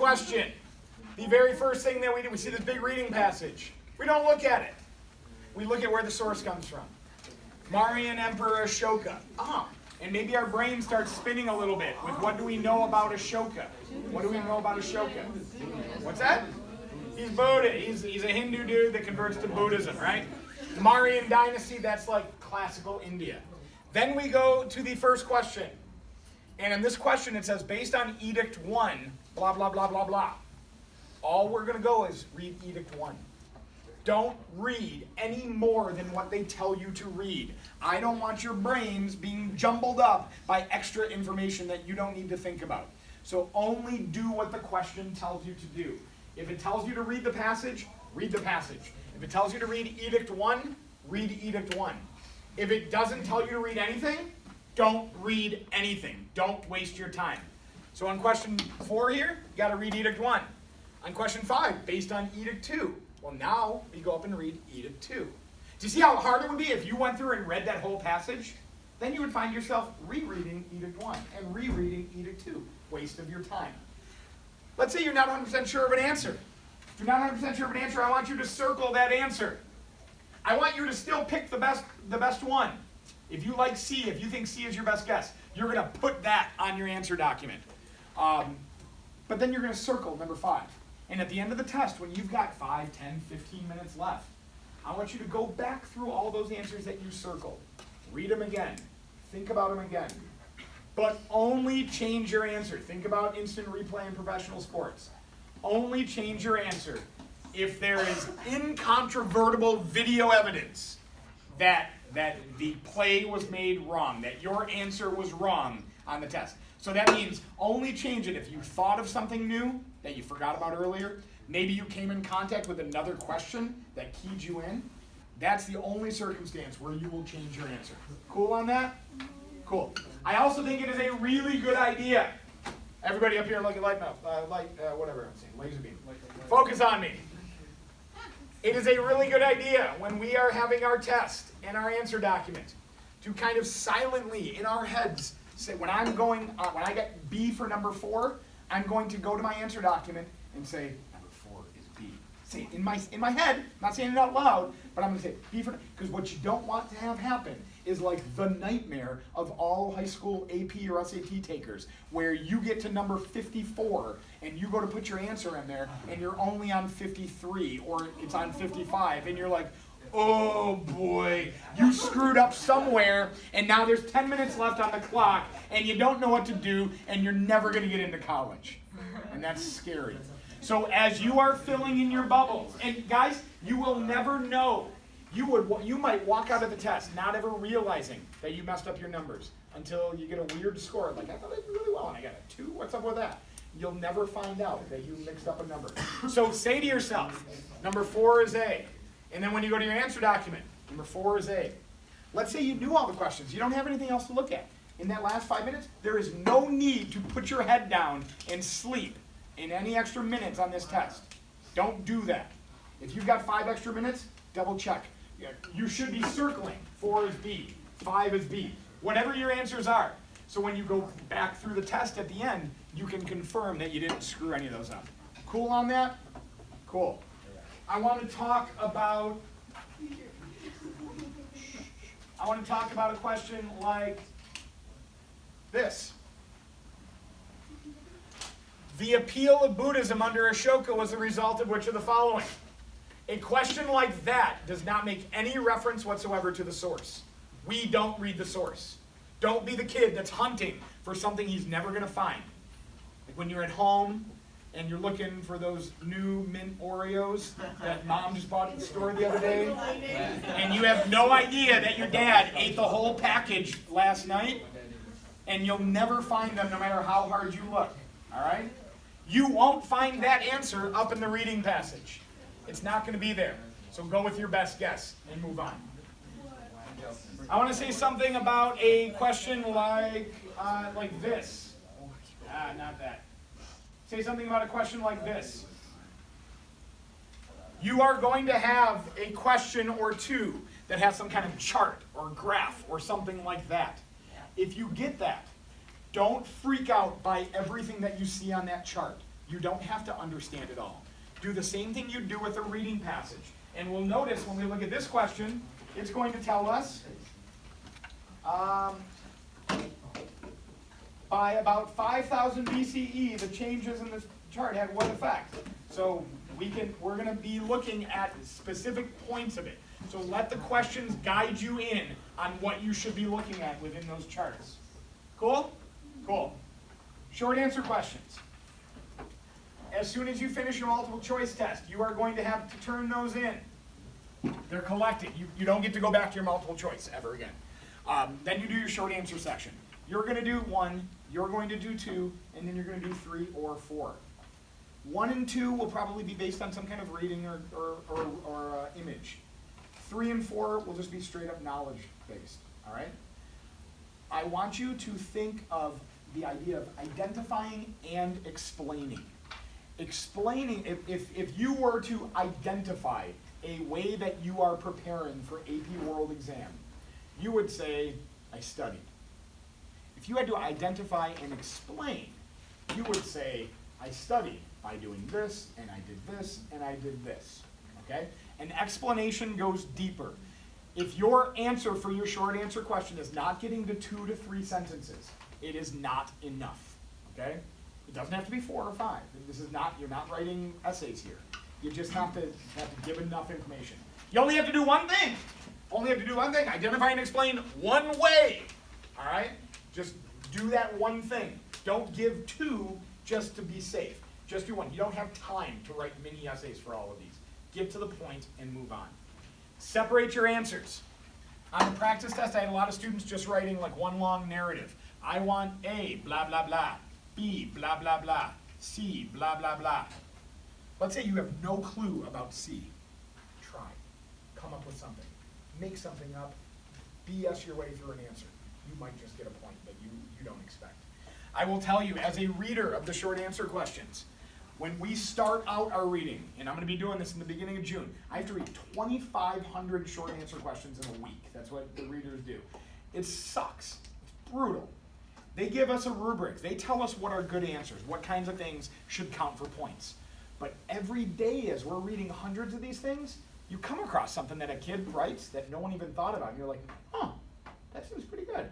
question. The very first thing that we do, we see this big reading passage. We don't look at it. We look at where the source comes from. Mauryan Emperor Ashoka. And maybe our brain starts spinning a little bit with what do we know about Ashoka? What do we know about Ashoka? What's that? He's Buddha. He's a Hindu dude that converts to Buddhism, right? The Mauryan dynasty, that's like classical India. Then we go to the first question. And in this question it says, based on Edict 1, blah, blah, blah, blah, blah. All we're going to go is read Edict 1. Don't read any more than what they tell you to read. I don't want your brains being jumbled up by extra information that you don't need to think about. So only do what the question tells you to do. If it tells you to read the passage, read the passage. If it tells you to read Edict 1, read Edict 1. If it doesn't tell you to read anything, don't read anything. Don't waste your time. So on question 4 here, you got to read Edict 1. On question 5, based on Edict 2. Well, now you go up and read Edict 2. Do you see how hard it would be if you went through and read that whole passage? Then you would find yourself rereading Edict 1 and rereading Edict 2. Waste of your time. Let's say you're not 100% sure of an answer. If you're not 100% sure of an answer, I want you to circle that answer. I want you to still pick the best one. If you like C, if you think C is your best guess, you're going to put that on your answer document. But then you're going to circle number 5. And at the end of the test, when you've got 5, 10, 15 minutes left, I want you to go back through all those answers that you circled. Read them again. Think about them again. But only change your answer. Think about instant replay in professional sports. Only change your answer if there is incontrovertible video evidence that the play was made wrong, that your answer was wrong on the test. So that means only change it if you thought of something new that you forgot about earlier. Maybe you came in contact with another question that keyed you in. That's the only circumstance where you will change your answer. Cool on that? Cool. I also think it is a really good idea. Everybody up here, look at whatever I'm saying, laser beam. Focus on me. It is a really good idea when we are having our test and our answer document to kind of silently in our heads say, when I get B for number 4, I'm going to go to my answer document and say, number 4 is B. Say it in my head, I'm not saying it out loud, but I'm going to say B for, because what you don't want to have happen is like the nightmare of all high school AP or SAT takers, where you get to number 54 and you go to put your answer in there and you're only on 53 or it's on 55 and you're like, oh boy, you screwed up somewhere and now there's 10 minutes left on the clock and you don't know what to do and you're never going to get into college. And that's scary. So as you are filling in your bubbles, and guys, you will never know. You might walk out of the test not ever realizing that you messed up your numbers until you get a weird score. Like, I thought I did really well and I got a 2. What's up with that? You'll never find out that you mixed up a number. So say to yourself, number 4 is A. And then when you go to your answer document, number 4 is A. Let's say you knew all the questions. You don't have anything else to look at. In that last 5 minutes, there is no need to put your head down and sleep in any extra minutes on this test. Don't do that. If you've got 5 extra minutes, double check. You should be circling 4 is B, 5 is B, whatever your answers are. So when you go back through the test at the end, you can confirm that you didn't screw any of those up. Cool on that? Cool. I want to talk about a question like this. The appeal of Buddhism under Ashoka was the result of which of the following? A question like that does not make any reference whatsoever to the source. We don't read the source. Don't be the kid that's hunting for something he's never going to find. Like when you're at home and you're looking for those new mint Oreos that mom just bought at the store the other day, and you have no idea that your dad ate the whole package last night, and you'll never find them no matter how hard you look. All right? You won't find that answer up in the reading passage. It's not going to be there. So go with your best guess and move on. I want to say something about a question like this. Not that. Say something about a question like this. You are going to have a question or two that has some kind of chart or graph or something like that. If you get that, don't freak out by everything that you see on that chart. You don't have to understand it all. Do the same thing you do with a reading passage. And we'll notice when we look at this question, it's going to tell us by about 5000 BCE, the changes in this chart had what effect? So we're going to be looking at specific points of it. So let the questions guide you in on what you should be looking at within those charts. Cool? Cool. Short answer questions. As soon as you finish your multiple choice test, you are going to have to turn those in. They're collected. You don't get to go back to your multiple choice ever again. Then you do your short answer section. You're going to do 1, you're going to do 2, and then you're going to do 3 or 4. 1 and 2 will probably be based on some kind of reading or image. 3 and 4 will just be straight up knowledge based. All right? I want you to think of the idea of identifying and explaining. Explaining, if you were to identify a way that you are preparing for AP World Exam, you would say, I studied. If you had to identify and explain, you would say, I studied by doing this, and I did this, and I did this. Okay? An explanation goes deeper. If your answer for your short answer question is not getting to 2 to 3 sentences, it is not enough. Okay? It doesn't have to be 4 or 5. This is not, you're not writing essays here. You just have to give enough information. You only have to do one thing. Only have to do one thing. Identify and explain one way. All right? Just do that one thing. Don't give 2 just to be safe. Just do 1. You don't have time to write mini essays for all of these. Get to the point and move on. Separate your answers. On the practice test, I had a lot of students just writing like one long narrative. I want A, blah, blah, blah. B, blah, blah, blah. C, blah, blah, blah. Let's say you have no clue about C. Try. Come up with something. Make something up. BS your way through an answer. You might just get a point that you don't expect. I will tell you, as a reader of the short answer questions, when we start out our reading, and I'm going to be doing this in the beginning of June, I have to read 2,500 short answer questions in a week. That's what the readers do. It sucks. It's brutal. They give us a rubric. They tell us what are good answers, what kinds of things should count for points. But every day as we're reading hundreds of these things, you come across something that a kid writes that no one even thought about. And you're like, huh, that seems pretty good.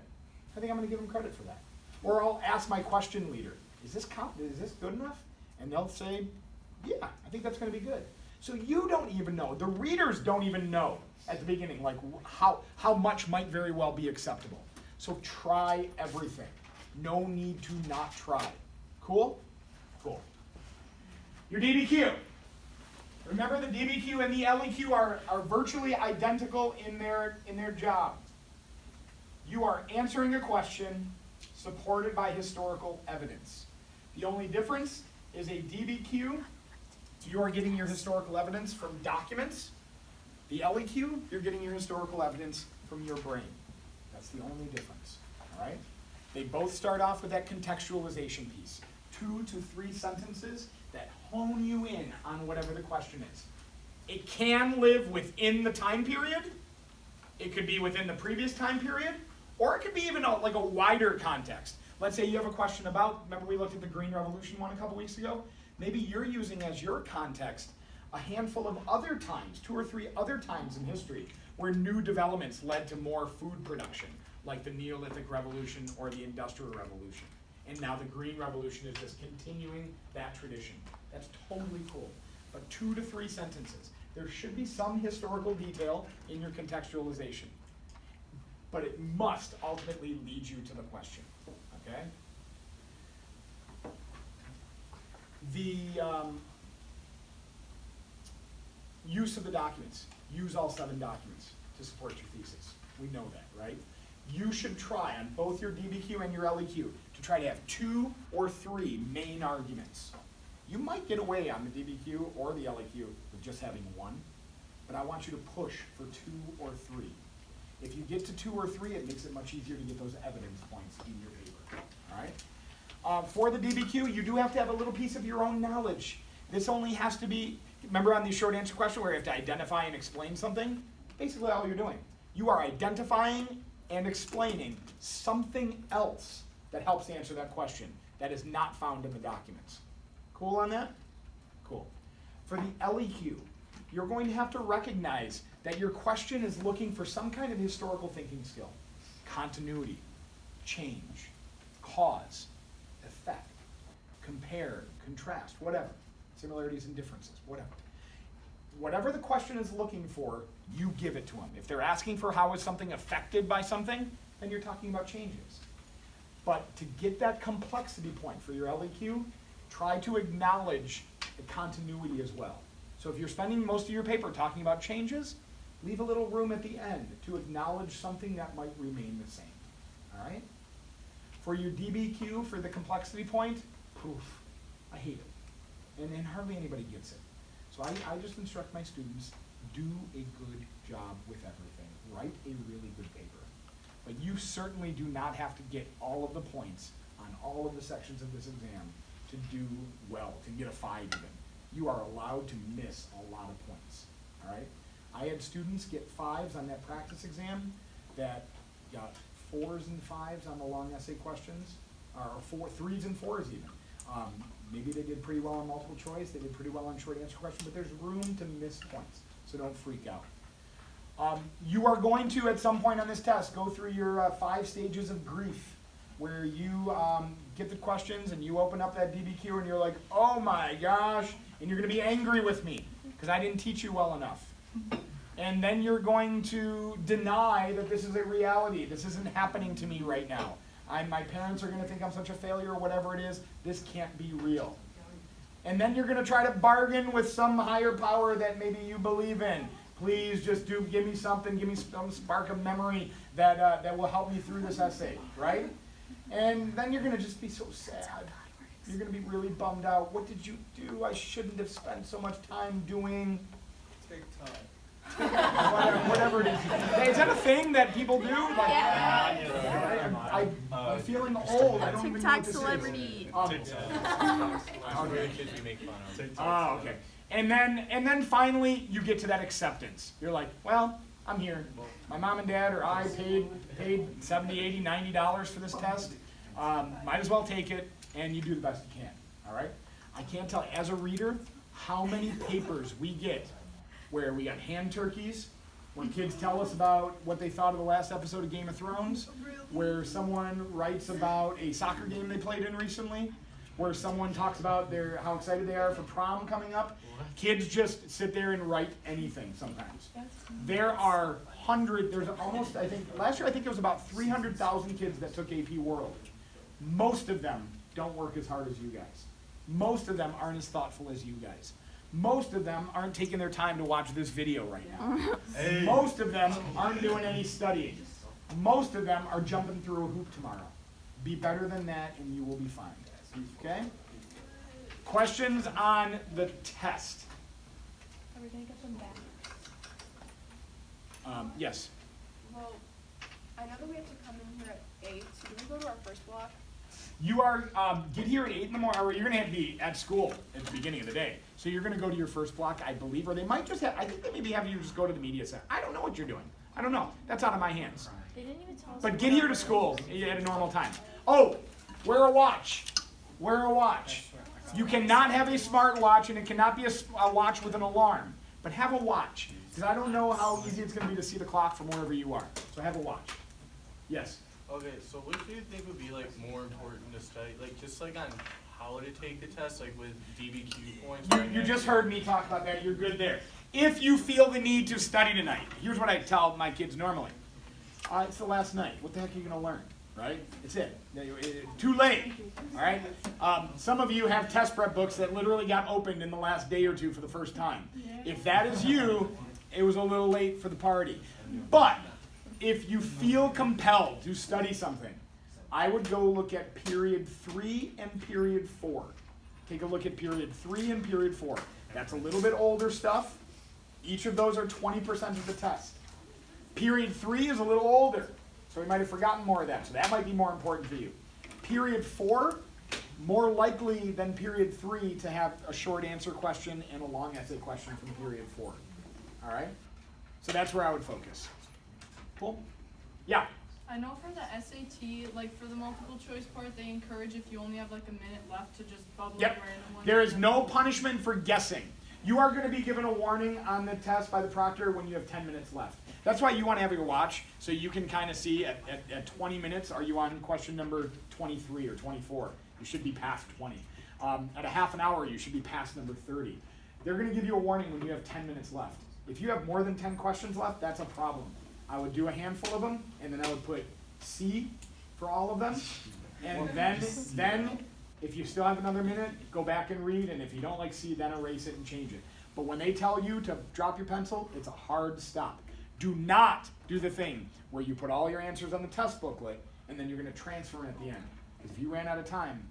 I think I'm going to give them credit for that. Or I'll ask my question leader, is this good enough? And they'll say, yeah, I think that's going to be good. So you don't even know. The readers don't even know at the beginning like how much might very well be acceptable. So try everything. No need to not try. Cool? Cool. Your DBQ. Remember, the DBQ and the LEQ are virtually identical in their job. You are answering a question supported by historical evidence. The only difference is a DBQ, you are getting your historical evidence from documents. The LEQ, you're getting your historical evidence from your brain. That's the only difference, all right? They both start off with that contextualization piece. 2 to 3 sentences that hone you in on whatever the question is. It can live within the time period. It could be within the previous time period, or it could be even like a wider context. Let's say you have a question about, remember we looked at the Green Revolution one a couple weeks ago? Maybe you're using as your context a handful of other times, 2 or 3 other times in history, where new developments led to more food production, like the Neolithic Revolution or the Industrial Revolution. And now the Green Revolution is just continuing that tradition. That's totally cool. But 2 to 3 sentences. There should be some historical detail in your contextualization, but it must ultimately lead you to the question. Okay? The use of the documents. Use all 7 documents to support your thesis. We know that, right? You should try on both your DBQ and your LEQ to try to have 2 or 3 main arguments. You might get away on the DBQ or the LEQ with just having 1, but I want you to push for 2 or 3. If you get to 2 or 3, it makes it much easier to get those evidence points in your paper. All right? For the DBQ, you do have to have a little piece of your own knowledge. This only has to be, remember on the short answer question where you have to identify and explain something? Basically all you're doing. You are identifying and explaining something else that helps answer that question that is not found in the documents. Cool on that? Cool. For the LEQ, you're going to have to recognize that your question is looking for some kind of historical thinking skill. Continuity, change, cause, effect, compare, contrast, whatever. Similarities and differences, whatever. Whatever the question is looking for, you give it to them. If they're asking for how is something affected by something, then you're talking about changes. But to get that complexity point for your LEQ, try to acknowledge the continuity as well. So if you're spending most of your paper talking about changes, leave a little room at the end to acknowledge something that might remain the same. All right? For your DBQ, for the complexity point, poof, I hate it. And hardly anybody gets it. So I just instruct my students, do a good job with everything. Write a really good paper. But you certainly do not have to get all of the points on all of the sections of this exam to do well, to get a 5 even. You are allowed to miss a lot of points, all right? I had students get 5s on that practice exam that got 4s and 5s on the long essay questions, or 3s and 4s even. Maybe they did pretty well on multiple choice, they did pretty well on short answer questions, but there's room to miss points, so don't freak out. You are going to, at some point on this test, go through your 5 stages of grief, where you get the questions and you open up that DBQ and you're like, oh my gosh, and you're going to be angry with me because I didn't teach you well enough. And then you're going to deny that this is a reality. This isn't happening to me right now. My parents are going to think I'm such a failure or whatever it is. This can't be real. And then you're going to try to bargain with some higher power that maybe you believe in. Please just give me something, give me some spark of memory that will help me through this essay, right? And then you're going to just be so sad. You're going to be really bummed out. What did you do? I shouldn't have spent so much time doing. Take time. Whatever it is. Hey, is that a thing that people do? Like, Yeah. I'm feeling old. I don't even know what this celebrity. is. Kids we make fun of. Oh, okay. And then finally you get to that acceptance. You're like, well, I'm here. My mom and dad or I paid $70, $80, $90 for this test. Might as well take it, and you do the best you can. All right? I can't tell as a reader how many papers we get where we got hand turkeys, when kids tell us about what they thought of the last episode of Game of Thrones, where someone writes about a soccer game they played in recently, where someone talks about how excited they are for prom coming up. Kids just sit there and write anything sometimes. There are there's almost, I think, last year I think it was about 300,000 kids that took AP World. Most of them don't work as hard as you guys. Most of them aren't as thoughtful as you guys. Most of them aren't taking their time to watch this video right now. Hey. Most of them aren't doing any studying. Most of them are jumping through a hoop tomorrow. Be better than that and you will be fine. Okay? Questions on the test? Are we going to get them back? Yes. Well, I know that we have to come in here at 8, so do we go to our first block? You are, get here at 8 in the morning, or you're going to have to be at school at the beginning of the day. So you're going to go to your first block, I believe, or they might just have, I think they maybe have you just go to the media center. I don't know what you're doing. I don't know. That's out of my hands. They didn't even tell us. But get here to school at a normal time. Oh, wear a watch. Wear a watch. You cannot have a smart watch, and it cannot be a watch with an alarm. But have a watch, because I don't know how easy it's going to be to see the clock from wherever you are. So have a watch. Yes? Okay, so what do you think would be like more important to study? Like just like on how to take the test, like with DBQ points? You just heard me talk about that. You're good there. If you feel the need to study tonight, here's what I tell my kids normally. It's the last night. What the heck are you going to learn? Right? It's it. Too late. All right? Some of you have test prep books that literally got opened in the last day or two for the first time. If that is you, it was a little late for the party. But if you feel compelled to study something, I would go look at period 3 and period 4. Take a look at period 3 and period 4. That's a little bit older stuff. Each of those are 20% of the test. Period 3 is a little older, so we might have forgotten more of that. So that might be more important for you. Period 4, more likely than period 3 to have a short answer question and a long essay question from period 4. All right? So that's where I would focus. Cool? Yeah? I know for the SAT, like for the multiple choice part, they encourage if you only have like a minute left to just bubble Yep. a random one. There is no punishment for guessing. You are going to be given a warning on the test by the proctor when you have 10 minutes left. That's why you want to have your watch, so you can kind of see at 20 minutes, are you on question number 23 or 24? You should be past 20. At a half an hour, you should be past number 30. They're going to give you a warning when you have 10 minutes left. If you have more than 10 questions left, that's a problem. I would do a handful of them, and then I would put C for all of them. And then if you still have another minute, go back and read, and if you don't like C, then erase it and change it. But when they tell you to drop your pencil, it's a hard stop. Do not do the thing where you put all your answers on the test booklet, and then you're going to transfer them at the end. Because if you ran out of time,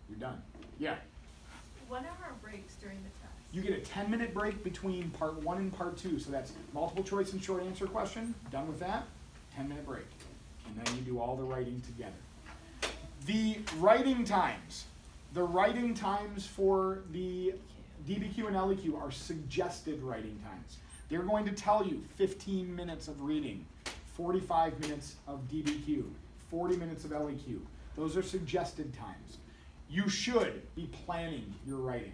you're done. Yeah? What are our breaks during the test? You get a 10-minute break between part 1 and part 2. So that's multiple choice and short answer question. Done with that, 10-minute break. And then you do all the writing together. The writing times for the DBQ and LEQ are suggested writing times. They're going to tell you 15 minutes of reading, 45 minutes of DBQ, 40 minutes of LEQ. Those are suggested times. You should be planning your writing.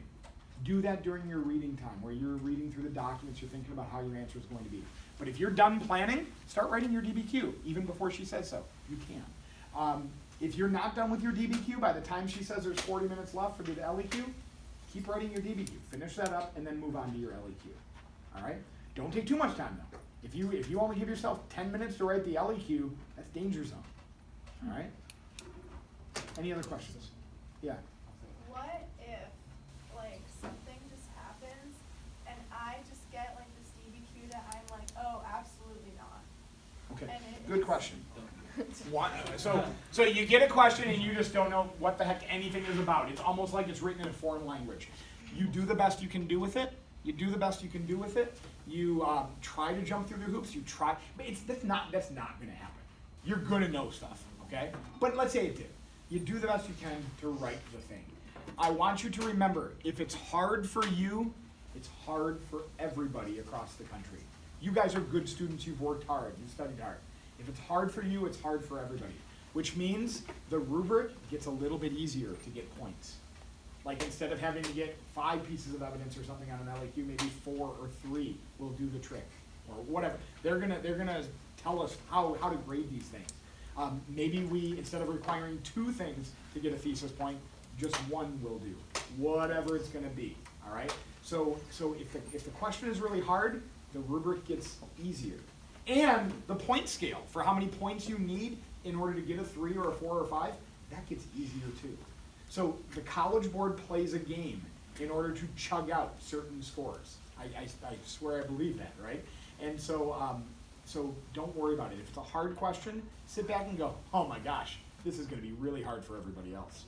Do that during your reading time, where you're reading through the documents, you're thinking about how your answer is going to be. But if you're done planning, start writing your DBQ, even before she says so. You can. If you're not done with your DBQ by the time she says there's 40 minutes left for the LEQ, keep writing your DBQ. Finish that up and then move on to your LEQ. All right? Don't take too much time though. If you only give yourself 10 minutes to write the LEQ, that's danger zone. All right? Any other questions? Yeah. What if, like, something just happens and I just get, like, this DBQ that I'm like, oh, absolutely not. Okay. And it Good is- question. So you get a question and you just don't know what the heck anything is about. It's almost like it's written in a foreign language. You do the best you can do with it. You do the best you can do with it. You try to jump through the hoops. You try, but that's not going to happen. You're going to know stuff, okay? But let's say it did. You do the best you can to write the thing. I want you to remember, if it's hard for you, it's hard for everybody across the country. You guys are good students. You've worked hard. You've studied hard. If it's hard for you, it's hard for everybody. Which means the rubric gets a little bit easier to get points. Like instead of having to get 5 pieces of evidence or something on an LAQ, maybe 4 or 3 will do the trick, or whatever. They're gonna tell us how to grade these things. Maybe we, instead of requiring 2 things to get a thesis point, just 1 will do. Whatever it's gonna be. All right. So if the question is really hard, the rubric gets easier. And the point scale for how many points you need in order to get a 3 or a 4 or 5, that gets easier too. So the College Board plays a game in order to chug out certain scores. I swear I believe that, right? And so don't worry about it. If it's a hard question, sit back and go, oh my gosh, this is going to be really hard for everybody else.